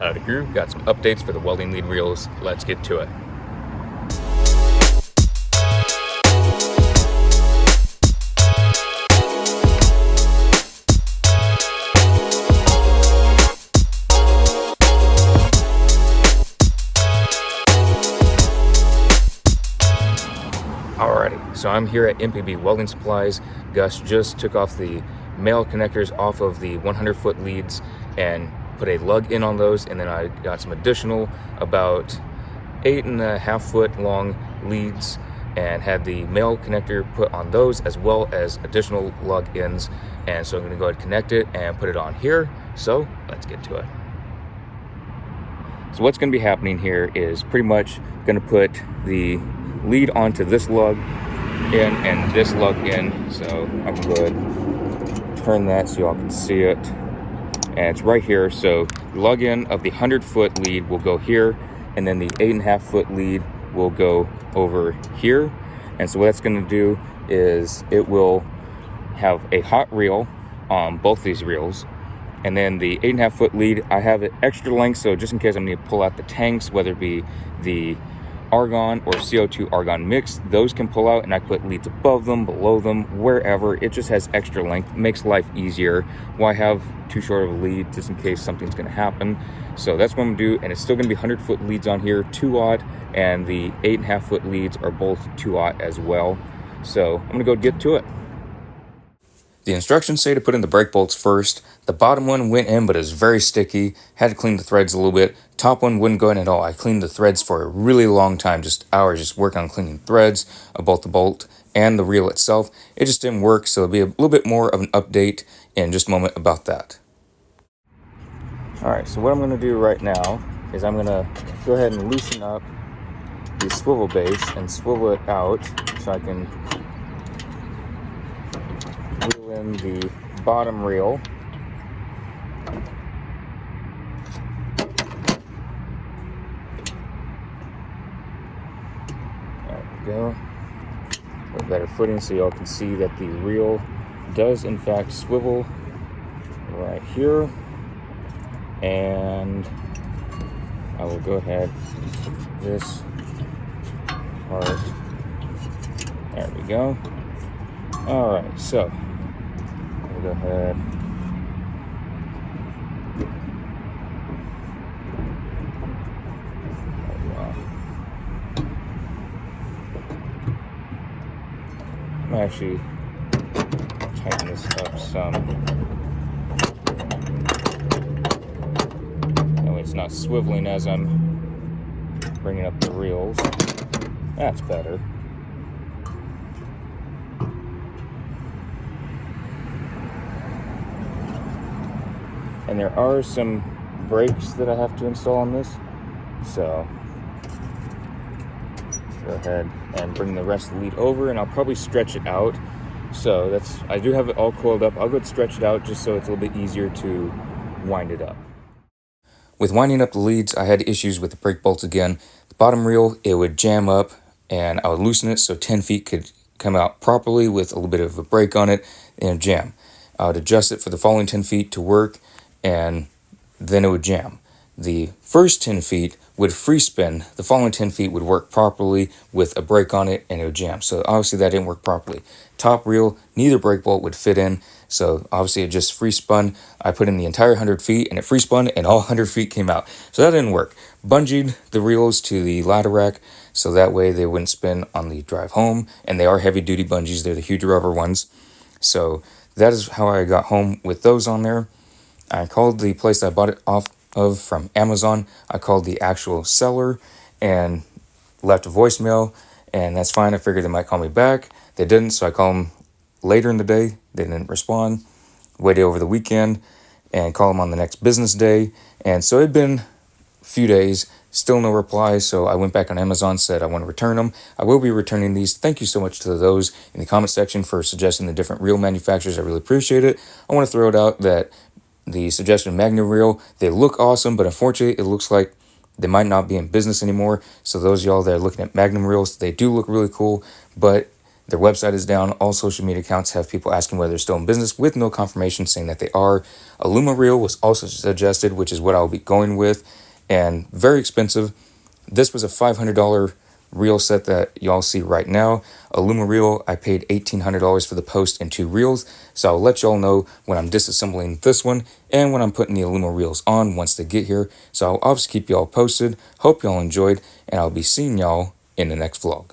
The crew got some updates for the welding lead reels. Let's get to it. Alrighty, so I'm here at MPB Welding Supplies. Gus just took off the male connectors off of the 100-foot leads and put a lug in on those, and then I got some additional about 8.5 foot long leads and had the male connector put on those as well as additional lug ends. And so I'm going to go ahead and connect it and put it on here. So let's get to it. So what's going to be happening here is pretty much going to put the lead onto this lug in and this lug in. So I can go ahead and turn that so y'all can see it. And it's right here. So the lug in of the 100-foot lead will go here, and then the 8.5-foot lead will go over here. And so what that's going to do is it will have a hot reel on both these reels. And then the 8.5-foot lead, I have it extra length, so just in case I'm going to pull out the tanks, whether it be the argon or CO2 argon mix, those can pull out, and I put leads above them, below them, wherever. It just has extra length, makes life easier. Why have too short of a lead just in case something's going to happen? So that's what I'm going to do, and it's still going to be 100-foot leads on here, 2/0, and the 8.5-foot leads are both 2/0 as well. So I'm going to go get to it. The instructions say to put in the brake bolts first. The bottom one went in, but it was very sticky. Had to clean the threads a little bit. Top one wouldn't go in at all. I cleaned the threads for a really long time, just hours, just working on cleaning threads of both the bolt and the reel itself. It just didn't work, so it'll be a little bit more of an update in just a moment about that. All right, so what I'm going to do right now is I'm going to go ahead and loosen up the swivel base and swivel it out so I can wheel in the bottom reel. There we go. A better footing so y'all can see that the reel does in fact swivel right here. And I will go ahead this part. There we go. All right, so we'll go ahead. I'm actually tighten this up some. That way it's not swiveling as I'm bringing up the reels. That's better. And there are some brakes that I have to install on this, so go ahead and bring the rest of the lead over, and I'll probably stretch it out. So I do have it all coiled up. I'll go ahead and stretch it out just so it's a little bit easier to wind it up. With winding up the leads, I had issues with the brake bolts again. The bottom reel, it would jam up, and I would loosen it so 10 feet could come out properly with a little bit of a brake on it and jam. I would adjust it for the following 10 feet to work, and then it would jam. The first 10 feet would free spin. The following 10 feet would work properly with a brake on it, and it would jam. So obviously that didn't work properly. Top reel, neither brake bolt would fit in, so obviously it just free spun. I put in the entire 100 feet, and it free spun, and all 100 feet came out. So that didn't work. Bungeed the reels to the ladder rack, so that way they wouldn't spin on the drive home, and they are heavy-duty bungees. They're the huge rubber ones. So that is how I got home with those on there. I called the place I bought it off of from Amazon. I called the actual seller and left a voicemail, and that's fine. I figured they might call me back. They didn't, so I called them later in the day. They didn't respond. Waited over the weekend and called them on the next business day. And so it had been a few days, still no reply, so I went back on Amazon, said I want to return them. I will be returning these. Thank you so much to those in the comment section for suggesting the different reel manufacturers. I really appreciate it. I want to throw it out that the suggested Magnum reel, they look awesome, but unfortunately it looks like they might not be in business anymore. So those of y'all that are looking at Magnum reels, they do look really cool, but Their website is down. All social media accounts have people asking whether they're still in business with no confirmation saying that they are. A Luma reel was also suggested, which is what I'll be going with, and very expensive. This was a $500 reel set that y'all see right now. A Luma reel, I paid $1,800 for the post and 2 reels, so I'll let y'all know when I'm disassembling this one and when I'm putting the Luma reels on once they get here. So I'll obviously keep y'all posted. Hope y'all enjoyed, and I'll be seeing y'all in the next vlog.